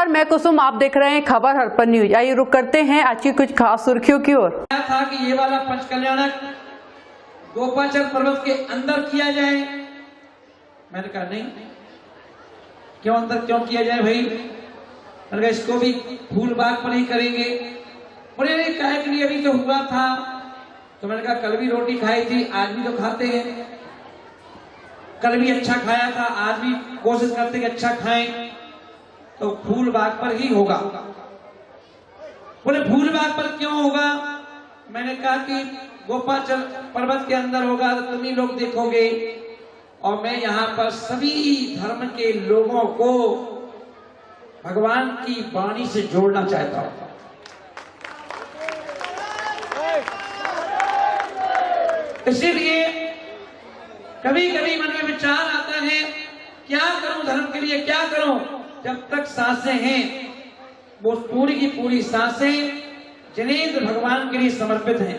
मैं कुसुम, आप देख रहे हैं खबर हड़पन न्यूज। आइए रुक करते हैं आज की कुछ खास सुर्खियों की ओर। था कि ये वाला पंचकल्याणक गोपाचल पर्वत के अंदर किया जाए। मैंने कहा नहीं, क्यों अंदर क्यों किया जाए भाई। मैंने कहा इसको भी फूल बाग पर ही करेंगे। बोले नहीं, काहे के लिए, अभी तो हुआ था। तो मैंने कहा कल भी रोटी खाई थी, आज भी तो खाते हैं। कल भी अच्छा खाया था, आज भी कोशिश करते कि अच्छा खाएं, तो फूल बाग पर ही होगा। बोले फूल बाग पर क्यों होगा। मैंने कहा कि गोपाचल पर्वत के अंदर होगा तो तुम ही लोग देखोगे, और मैं यहाँ पर सभी धर्म के लोगों को भगवान की वाणी से जोड़ना चाहता हूं। इसीलिए कभी कभी मन में विचार आता है, क्या करूं धर्म के लिए, क्या करूं। जब तक सांसें हैं वो पूरी की पूरी सांसें जिनेंद्र भगवान के लिए समर्पित हैं।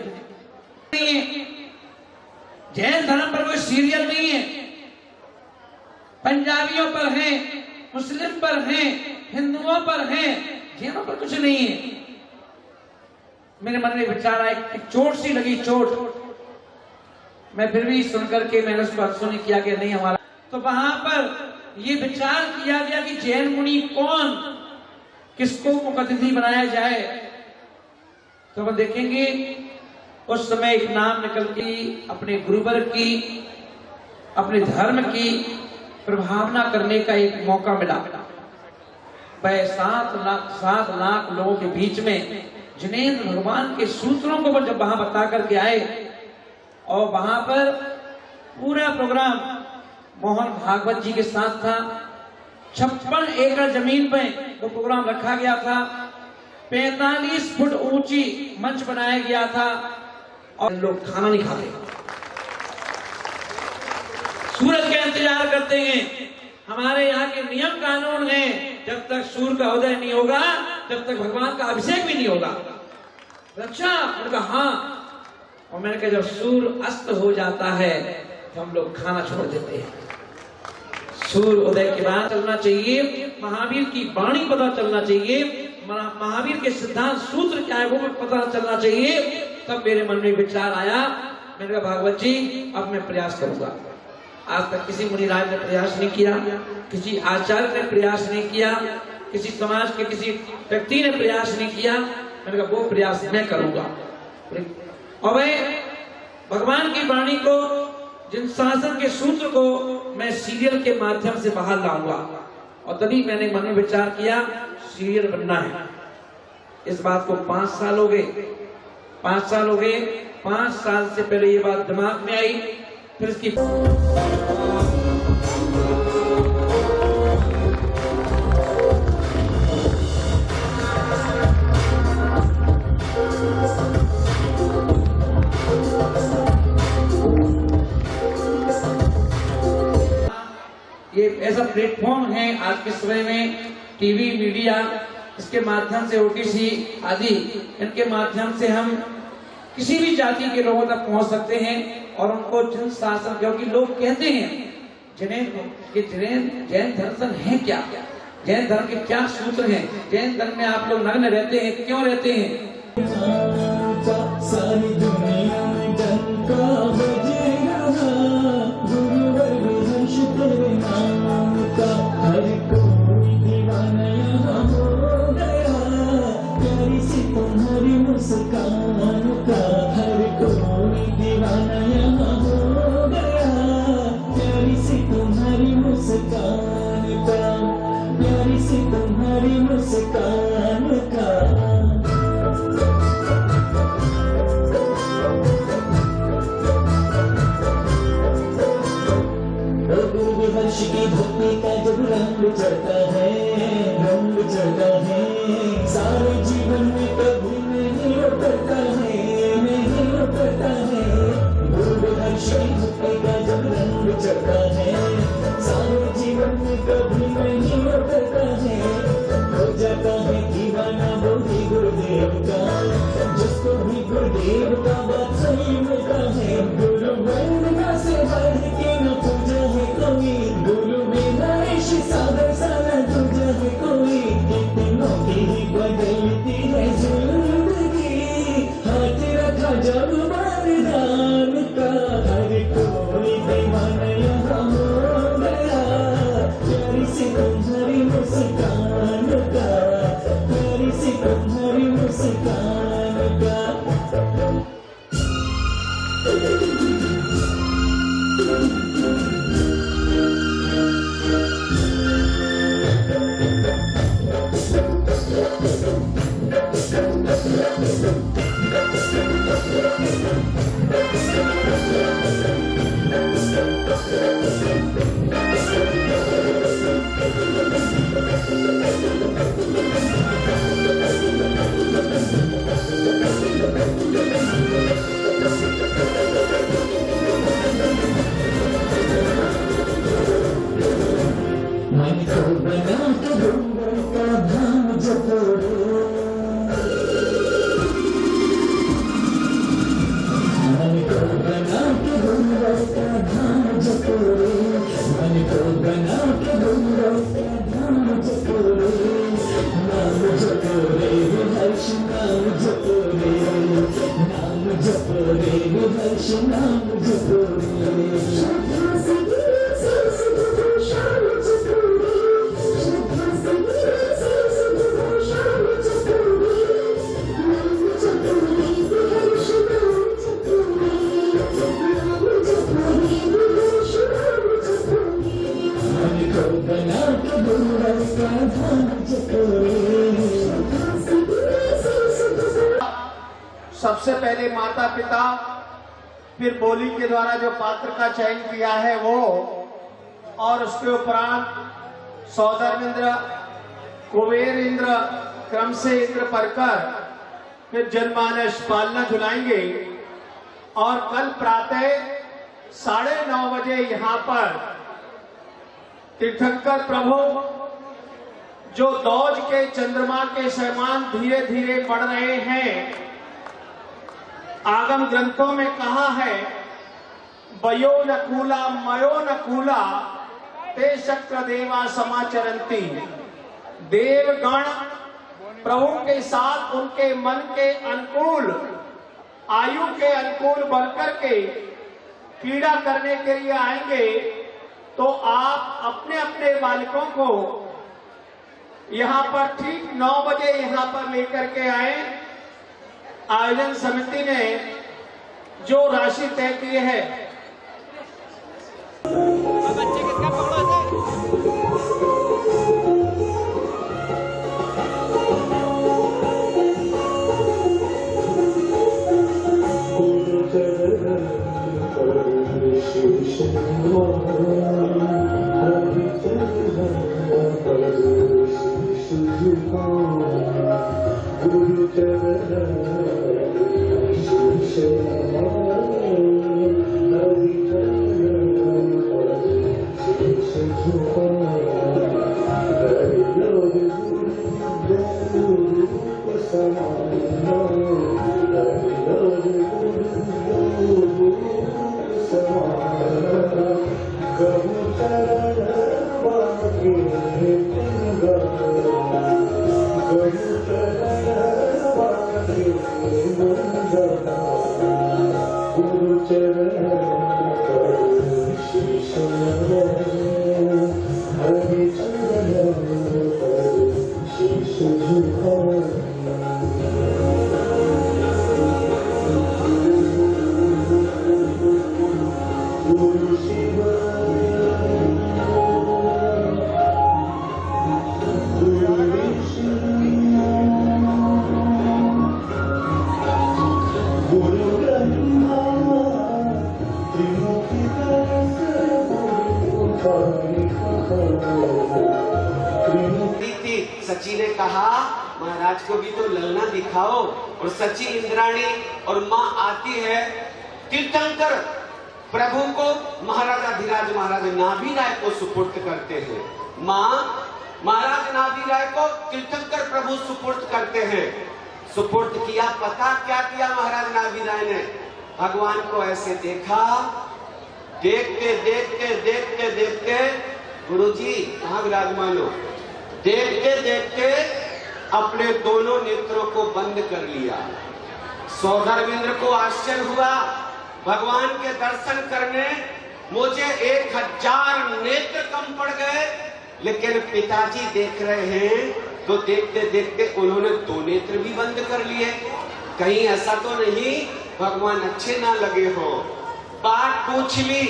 जैन धर्म पर कोई सीरियल नहीं है, पंजाबियों पर है, मुस्लिम पर है, हिंदुओं पर है, जैनों पर कुछ नहीं है। मेरे मन में विचार आया, एक चोट सी लगी, चोट। मैं फिर भी सुनकर के मैंने उसको अनसुनी किया कि नहीं हमारा। तो वहां पर ये विचार किया गया कि जैन मुनि कौन, किसको मुख्य अतिथि बनाया जाए। तो हम देखेंगे उस समय एक नाम निकल के अपने गुरुवर की, अपने धर्म की प्रभावना करने का एक मौका मिला। वह 7 लाख लोगों के बीच में जिनेंद्र भगवान के सूत्रों को जब वहां बता करके आए, और वहां पर पूरा प्रोग्राम मोहन भागवत जी के साथ था। 56 एकड़ जमीन पे वो प्रोग्राम रखा गया था। 45 फुट ऊंची मंच बनाया गया था, और लोग खाना नहीं खाते, सूरज का इंतजार करते हैं। हमारे यहाँ के नियम कानून हैं, जब तक सूर्य का उदय नहीं होगा तब तक भगवान का अभिषेक भी नहीं होगा। अच्छा, मैंने कहा हाँ। और मैंने कहा जब सूर्य अस्त हो जाता है तो हम लोग खाना छोड़ देते हैं। सूर्य उदय के बाद चलना चाहिए, महावीर की वाणी पता चलना चाहिए, महावीर के सिद्धांत सूत्र क्या है वो भी पता चलना चाहिए। तब मेरे मन में विचार आया, मैंने कहा भागवत जी अब मैं प्रयास करूंगा। आज तक किसी मुनिराज ने प्रयास नहीं किया, किसी आचार्य ने प्रयास नहीं किया, किसी समाज के किसी व्यक्ति ने प्रयास नहीं किया। मैंने कहा वो प्रयास मैं करूंगा, और वह भगवान की वाणी को, जिन शासन के सूत्र को मैं सीरियल के माध्यम से बाहर लाऊंगा। और तभी मैंने मन में विचार किया सीरियल बनना है। इस बात को 5 साल हो गए, 5 साल हो गए। 5 साल से पहले ये बात दिमाग में आई, फिर इसकी ये ऐसा प्लेटफॉर्म है आज के समय में, टीवी मीडिया, इसके माध्यम से ओटीसी आदि, इनके माध्यम से हम किसी भी जाति के लोगों तक पहुंच सकते हैं, और उनको जन शासन, क्योंकि लोग कहते हैं जैन दर्शन है क्या, जैन धर्म के क्या सूत्र हैं, जैन धर्म में आप लोग नग्न रहते हैं, क्यों रहते हैं। सारी दुनिया में डंका बजेगा, गुरुवर विहर्ष तेरे नाम का, हर कोई दीवाना यहाँ हो गया, प्यारी सी तुम्हारी मुस्कान का, हर कोई दीवाना यहाँ हो गया, प्यारी सी तुम्हारी मुस्कान का, प्यारी सी तुम्हारी मुस्कान का। हर्ष की धरती का जब रंग चढ़ता है, रंग चढ़ता है, सारे जीवन में कभी नहीं उतरता है, नहीं उतरता है। हर्ष की धरती का जब रंग चढ़ता है, सारे जीवन में कभी नहीं उतरता है। हो जाता है दीवाना वो भी गुरुदेव का, जिसको भी गुरुदेव का बात सही मिलता है। गुरु वंदना से बढ़ के न पूजा है कोई, गुरु बिना ऋषि सागर साना तुझे सी तुम्हारी मुस्कान का, प्यारी सी तुम्हारी मुस्कान का। मन को बना के घूंघट का धाम जपोड़ो, मन को बना के घूंघट का धाम जपोड़ो, मन को बना के घूंघट का धाम जपोड़ो। नाम जपोरे हर्ष नाम जपोरे, नाम जपोरे हर्ष नाम जपोरे। सबसे पहले माता पिता, फिर बोली के द्वारा जो पात्र का चयन किया है वो, और उसके उपरांत सौदर इंद्र, कुबेर इंद्र, क्रम से इंद्र परकर, फिर जनमानस पालना झुलाएंगे। और कल प्रातः 9:30 बजे यहाँ पर तीर्थंकर प्रभु जो दौज के चंद्रमा के समान धीरे धीरे बढ़ रहे हैं, आगम ग्रंथों में कहा है वयो न कूला मयो न कूला ते शक्र देवा समाचरंती। देवगण प्रभु के साथ उनके मन के अनुकूल, आयु के अनुकूल बढ़कर के क्रीड़ा करने के लिए आएंगे। तो आप अपने अपने बालकों को यहाँ पर ठीक 9 बजे यहाँ पर लेकर के आए। आयोजन समिति ने जो राशि तय की है, बच्चे किसका पकड़ो सची ने कहा महाराज को भी तो ललना दिखाओ। और सची इंद्राणी और माँ आती है, तीर्थंकर प्रभु को महाराजा धीराज महाराज नाभि राय को सुपुर्द करते हैं। माँ महाराज नाभि राय को तीर्थंकर प्रभु सुपुर्द करते हैं। सुपुर्द किया, पता क्या किया महाराज नाभि राय ने? भगवान को ऐसे देखा, देखते देखते देखते देखते, गुरुजी कहाँ विराजमान हो, देखते देखते अपने दोनों नेत्रों को बंद कर लिया। सौधर्मेंद्र को आश्चर्य हुआ, भगवान के दर्शन करने मुझे 1000 नेत्र कम पड़ गए। लेकिन पिताजी देख रहे हैं तो देखते देखते उन्होंने 2 नेत्र भी बंद कर लिए। कहीं ऐसा तो नहीं भगवान अच्छे ना लगे हो। बात पूछ ली।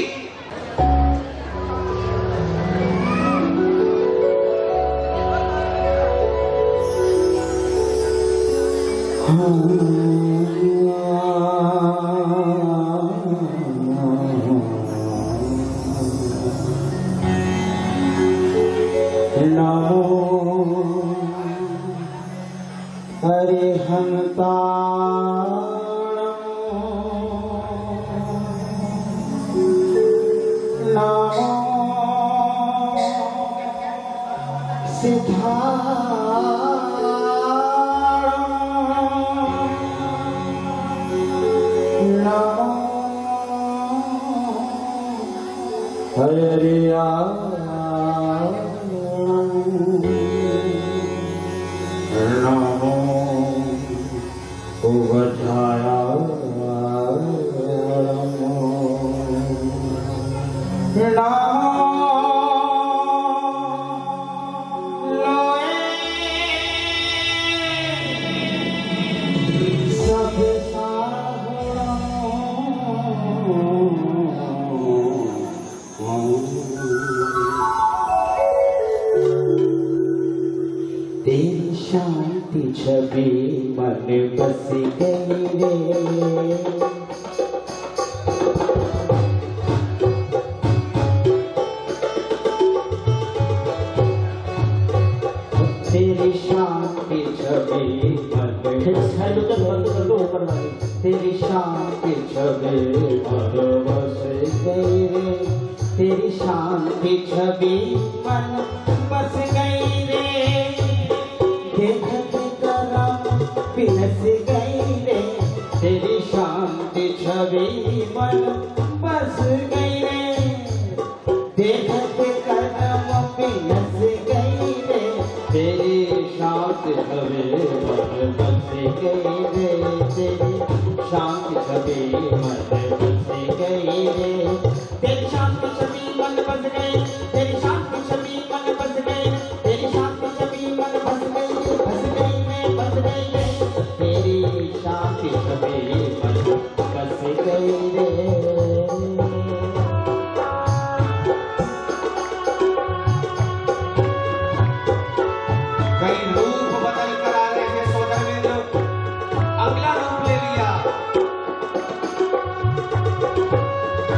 तेरी शांति छवि मन बस गई रे। तेरी शांति छवि मन तेरी शांति छवि मन बस गई रे। तेरी शांति छवि मन बस गई रे। देखत करम बिनस गई रे। तेरी शांति छवि मन बस गई रे। देखत करम बिनस गई रे। तेरी शांति छवि मन बस गई रे। तेरी शांति छवि मन बस गई रे। तेरी शांति छवि मन बस गई। तेरी शांति छवि मन बस गई। तेरी शांति छवि मन बस गई। बस गई मैं बस गई रे। तेरी शांति छवि मन बस गई रे। कई रूप बदल कर आ रहे हैं सोदरविंद। अगला रूप ले लिया।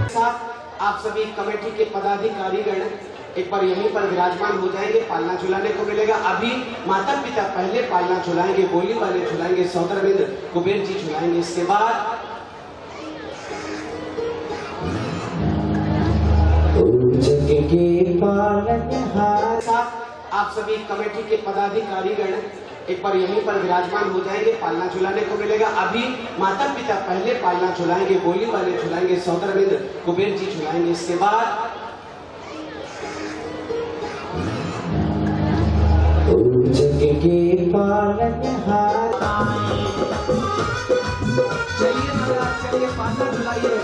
साथ आप सभी कमेटी के पदाधिकारीगण एक बार यहीं पर विराजमान हो जाएंगे। पालना झुलाने को मिलेगा। अभी माता पिता पहले पालना झुलाएंगे, गोली वाले झुलाएंगे, सौदरविंद कुबेर जी झुलाएंगे। इसके बाद जग के पालनहार साथ आप सभी कमेटी के पदाधिकारीगण एक बार यहीं पर विराजमान हो जाएंगे। पालना झुलाने को मिलेगा। अभी माता पिता पहले पालना झुलाएंगे, गोली वाले झुलाएंगे, सौदरविंद कुबेर जी झुलाएंगे। इसके बाद जग के पालनहार चलिए महाराज, चलिए पालना झुलाइए।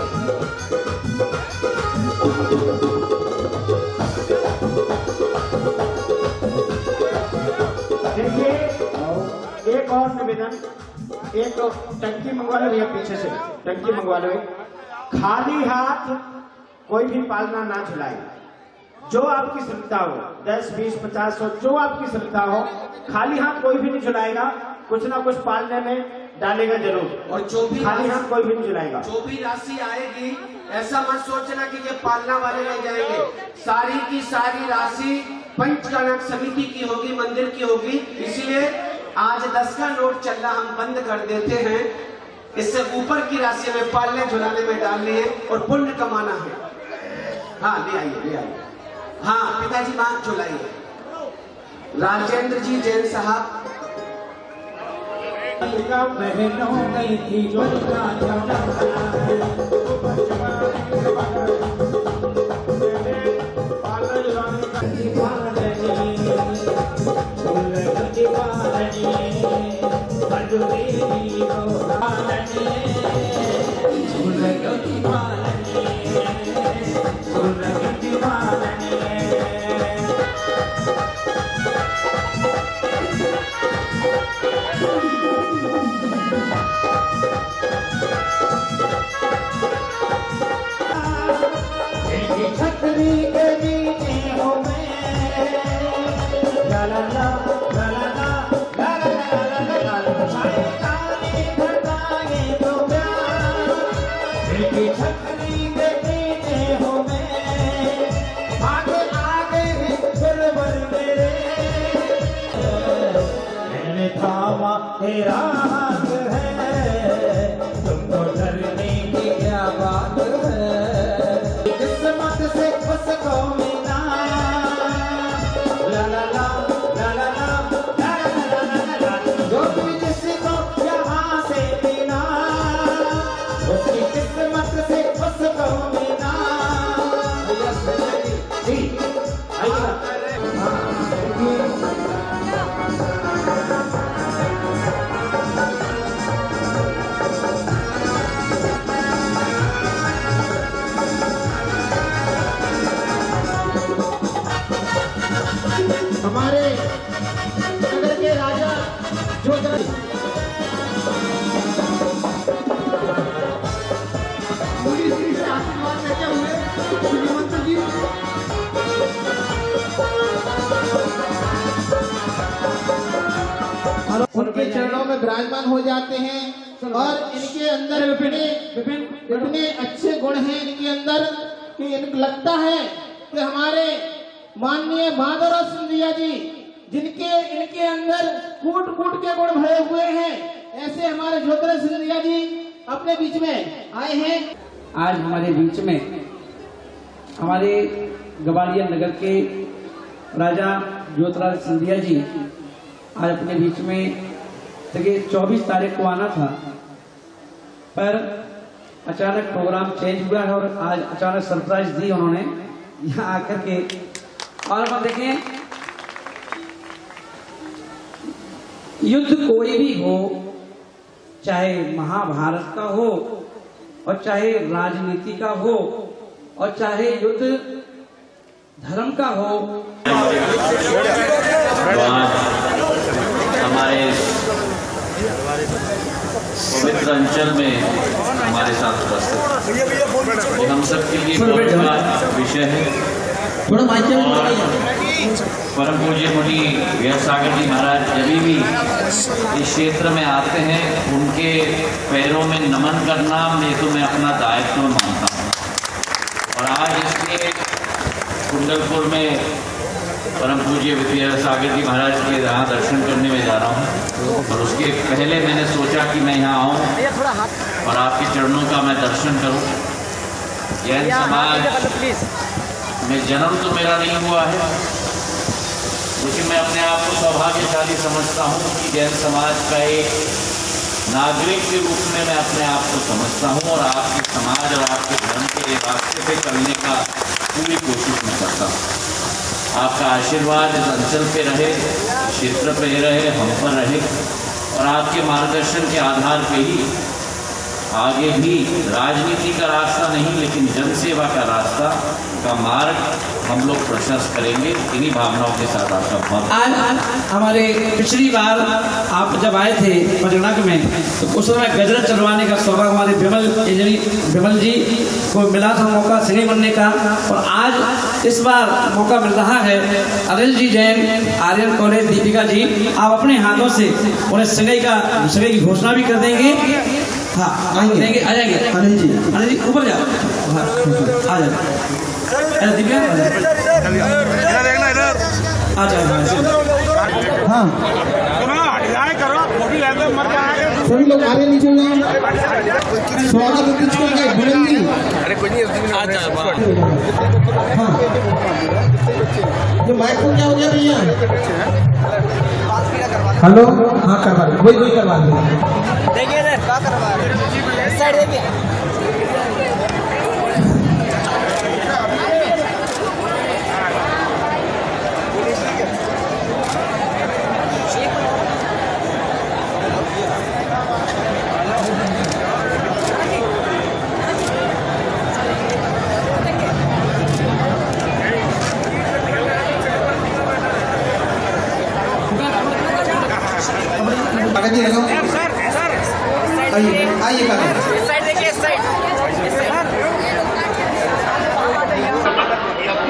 देखिए एक और निवेदन, एक टंकी मंगवा लो भैया, पीछे से टंकी मंगवा लो। खाली हाथ कोई भी पालना ना झुलाए। जो आपकी श्रद्धा हो, 10, 20, 50, 100 जो आपकी श्रद्धा हो, खाली हाथ कोई भी नहीं झुलाएगा। कुछ ना कुछ पालने में डालेगा जरूर। और जो भी खाली हाथ कोई भी नहीं झुलाएगा। जो भी राशि आएगी ऐसा मत सोचना कि ये पालना वाले ले जाएंगे। सारी की सारी राशि पंचकनक समिति की होगी, मंदिर की होगी। इसलिए आज 10 का नोट चल रहा, हम बंद कर देते हैं। इससे ऊपर की राशि में पालने झुलाने में डालनी है और पुण्य कमाना है। हाँ ले आइए, ले आइए। हाँ पिताजी मां झुलाइए। राजेंद्र जी जैन साहब। बहनों में थी जो ला ला ला ला ला ला ला ला ला ला सारे तारे धड़काए तो प्यार दिल की छतरी के नीचे हो मैं आगे आगे दिलबर मेरे मैंने थामा तेरा हाथ है तुमको डरने की क्या बात है किस्मत से उसको मिला ला ला ला ला ला ला ला ला ला ला जो भी जिसको यहाँ से मिला उसकी किस्मत से उसको मिला जी आइए हमारे नगर के राजा ज्योतिराज मोदी श्री से आशीर्वाद लेते हुए श्रीमंत जी उनके चरणों में विराजमान हो जाते हैं और इनके अंदर इतने अच्छे गुण हैं इनके अंदर कि इनको लगता है कि हमारे माननीय माधवराव सिंधिया जी जिनके इनके अंदर कूट कूट के गुण भरे हुए हैं ऐसे हमारे ज्योतिराज सिंधिया जी अपने बीच में आए हैं। आज हमारे बीच में हमारे गवालियर नगर के राजा ज्योतिराज सिंधिया जी आज अपने बीच में देखिए 24 तारीख को आना था पर अचानक प्रोग्राम चेंज हुआ है और आज अचानक सरप्राइज दी उन्होंने यहाँ आकर के। और हम देखें युद्ध कोई भी हो चाहे महाभारत का हो और चाहे राजनीति का हो और चाहे युद्ध धर्म का हो। हमारे पवित्र अंचल में हमारे साथ उपस्थित हम सबके लिए बहुत बड़ा विषय है। परम पूज्य मुनि वीरसागर जी महाराज जब भी इस क्षेत्र में आते हैं उनके पैरों में नमन करना तो मैं अपना दायित्व मानता हूँ। और आज इसलिए कुंडलपुर में परम पूज्य वीरसागर जी महाराज के यहाँ दर्शन करने में जा रहा हूँ और उसके पहले मैंने सोचा कि मैं यहाँ आऊँ और आपके चरणों का मैं दर्शन करूँ। जैन समाज में जन्म तो मेरा नहीं हुआ है लेकिन मैं अपने आप को सौभाग्यशाली समझता हूँ कि जैन समाज का एक नागरिक के रूप में मैं अपने आप को समझता हूँ और आपके समाज और आपके धर्म के रास्ते पे चलने का पूरी कोशिश मैं करता हूँ। आपका आशीर्वाद इस अंचल पे रहे, क्षेत्र पे रहे, हम पर रहे और आपके मार्गदर्शन के आधार पे ही आगे भी राजनीति का रास्ता नहीं लेकिन जनसेवा का रास्ता का मार्ग हम लोग प्रशस्त करेंगे। इन्हीं भावनाओं के साथ आपका आज हमारे पिछली बार आप जब आए थे पचड़क में तो उस समय गजरा चलवाने का सौभाग्य हमारे विमल जी को मिला था मौका सिंह बनने का और आज इस बार मौका मिल रहा है। अनिल जी जैन आर्यन कॉलेज दीपिका जी आप अपने हाथों से उन्हें सिंह की घोषणा भी कर देंगे। हाँ आएंगे आ जाएंगे अनिल जी ऊपर जाओ आ जाओ दिव्या आ जाओ। हाँ सभी लोग आगे नीचे हो जाए। स्वागत अरे कुछ नहीं हाँ ये माइक को क्या हो गया भैया? हेलो हाँ करवा दो वही करवा दो। देखिए क्या करवा रहे साइड देखिए जी आइए आइए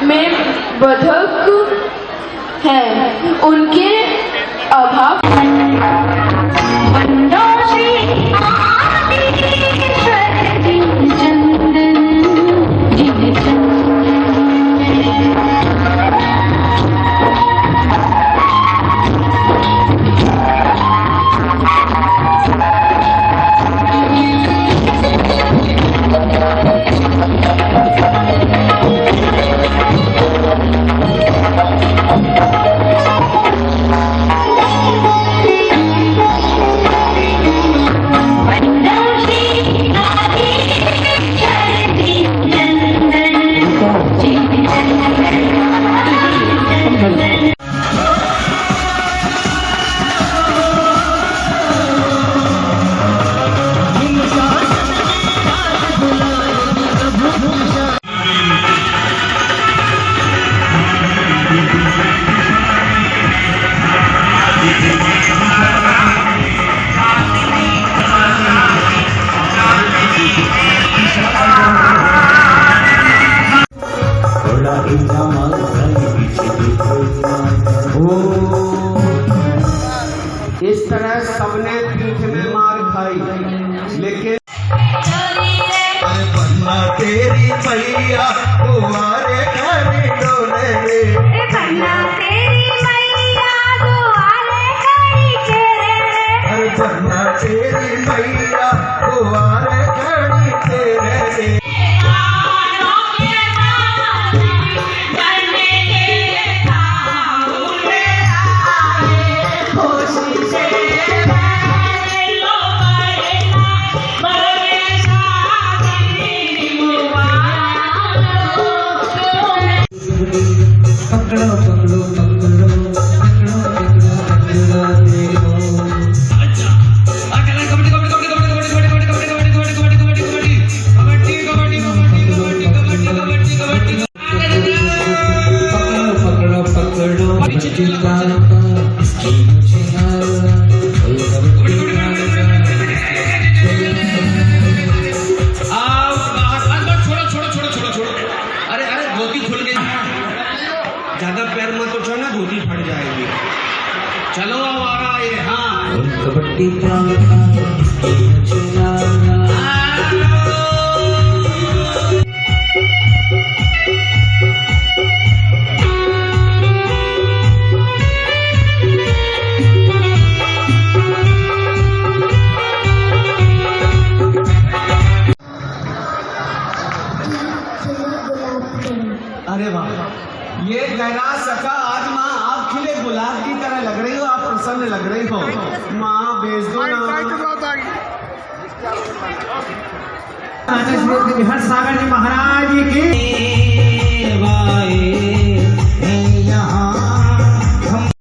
मैं बधक है, उनके अभाव इस तरह सबने पीठ में मार खाई, लेकिन तेरी भैया तुम्हारे घर डोले रे, बन्ना तेरी मैया दुआरे खड़ी तेरे रे, अरे बन्ना तेरी भैया तुम्हारे खड़ी तेरे रे। ज्यादा पैर मत उठो ना, धोती फट जाएगी। चलो अब आ रहा है। हाँ कबड्डी अरे वाह, ये कहना सका आज माँ आप खिले गुलाब की तरह लग रही हो, आप प्रसन्न लग रही हो। माँ भेज दो ना। बिहार सागर जी महाराज की